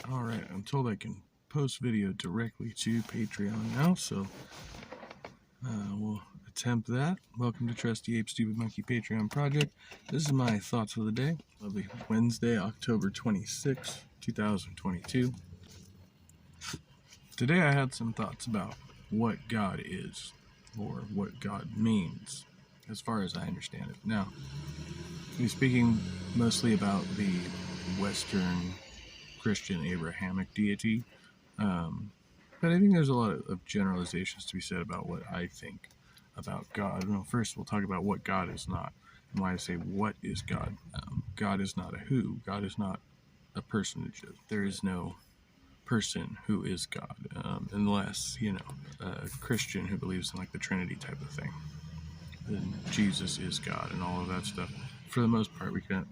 Alright, I'm told I can post video directly to Patreon now, so we'll attempt that. Welcome to Trusty Ape Stupid Monkey Patreon project. This is my thoughts for the day. Lovely Wednesday, October 26, 2022. Today I had some thoughts about what God is, or what God means, as far as I understand it. Now, we're speaking mostly about the Western Christian Abrahamic deity. But I think there's a lot of generalizations to be said about what I think about God. Well, first, we'll talk about what God is not, and why I say what is God. God is not a who. God is not a personage. There is no person who is God, unless, a Christian who believes in like the Trinity type of thing. Then Jesus is God and all of that stuff. For the most part, we can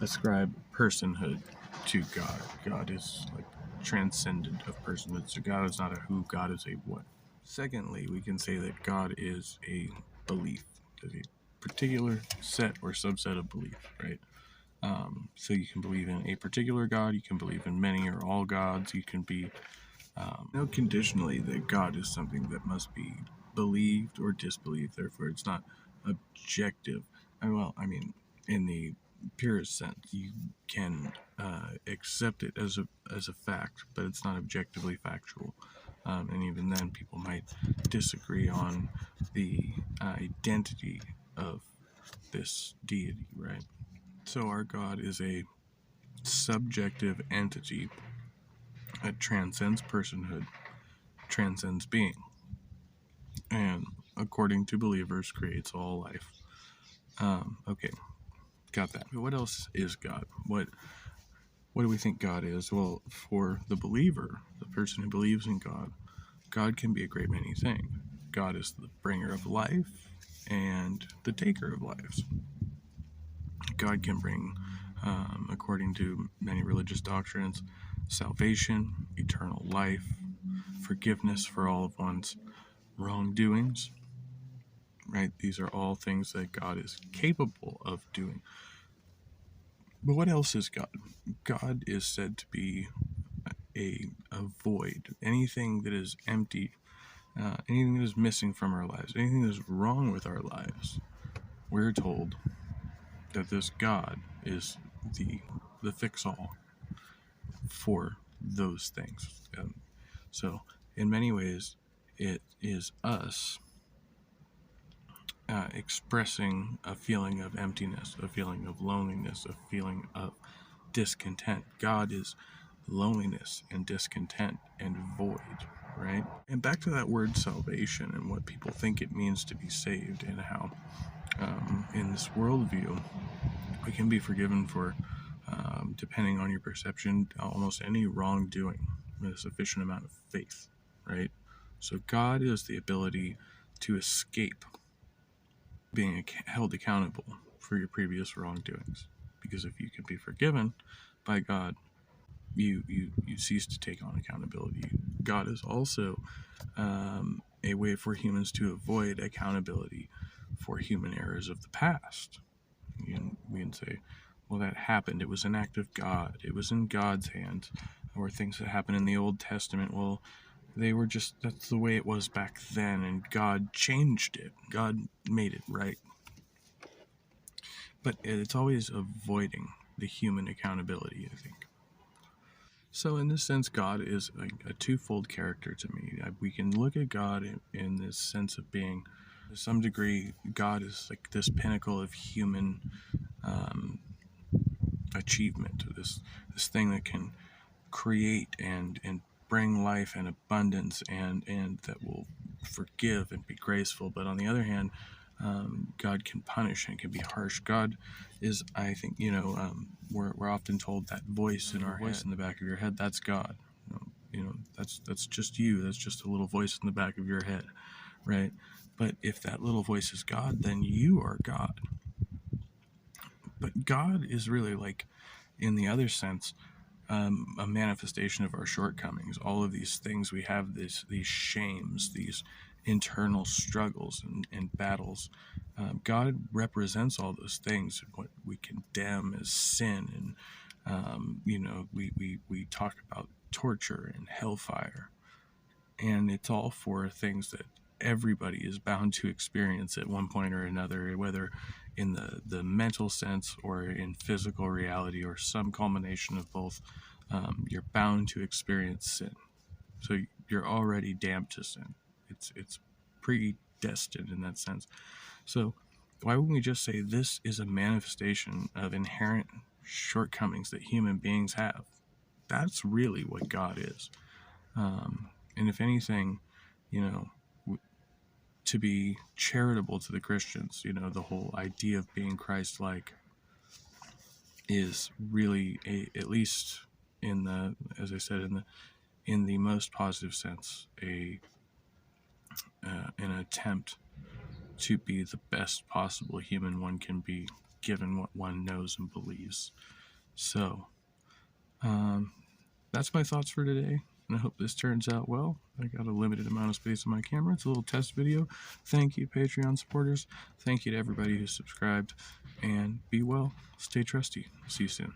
ascribe personhood to God. God is like transcendent of personhood. So God is not a who, God is a what. Secondly, we can say that God is a belief, is a particular set or subset of belief, right? So you can believe in a particular God, you can believe in many or all gods, you can be, conditionally that God is something that must be believed or disbelieved, therefore it's not objective. In the purest sense, you can accept it as a fact, but it's not objectively factual. And even then, people might disagree on the identity of this deity, right? So our God is a subjective entity that transcends personhood, transcends being, and according to believers, creates all life. Okay, got that. But what else is God? What do we think God is? Well, for the believer, the person who believes in God, God can be a great many things. God is the bringer of life and the taker of lives. God can bring, according to many religious doctrines, salvation, eternal life, forgiveness for all of one's wrongdoings, right? These are all things that God is capable of doing. But what else is God? God is said to be a void. Anything that is empty, anything that is missing from our lives, anything that is wrong with our lives, we're told that this God is the fix-all for those things. So in many ways, it is us expressing a feeling of emptiness, a feeling of loneliness, a feeling of discontent. God is loneliness and discontent and void, right? And back to that word salvation and what people think it means to be saved, and how in this worldview we can be forgiven for, depending on your perception, almost any wrongdoing with a sufficient amount of faith, right? So God is the ability to escape being held accountable for your previous wrongdoings, because if you can be forgiven by God, you cease to take on accountability. God is also a way for humans to avoid accountability for human errors of the past. We can say, well, that happened, it was an act of God, it was in God's hands. Or things that happened in the Old Testament, well, they were just, that's the way it was back then, and God changed it, God made it right. But it's always avoiding the human accountability, I think. So in this sense, God is a twofold character to me. We can look at God in this sense of being, to some degree, God is like this pinnacle of human achievement, this thing that can create and bring life and abundance, and that will forgive and be graceful. But on the other hand, God can punish and can be harsh. God is, I think, we're often told that voice in our voice in the back of your head, that's God. That's just you. That's just a little voice in the back of your head, right? But if that little voice is God, then you are God. But God is really, like, in the other sense, a manifestation of our shortcomings. All of these things we have, these shames, these internal struggles and battles. God represents all those things, what we condemn as sin We talk about torture and hellfire, and it's all for things that everybody is bound to experience at one point or another, whether in the mental sense or in physical reality or some culmination of both. You're bound to experience sin, so you're already damned to sin. It's predestined in that sense. So why wouldn't we just say this is a manifestation of inherent shortcomings that human beings have? That's really what God is. And if anything, you know, to be charitable to the Christians, the whole idea of being Christ-like is really at least in the, as I said, in the most positive sense, an attempt to be the best possible human one can be, given what one knows and believes. So, that's my thoughts for today, and I hope this turns out well. I got a limited amount of space on my camera. It's a little test video. Thank you, Patreon supporters. Thank you to everybody who subscribed, and be well. Stay trusty. See you soon.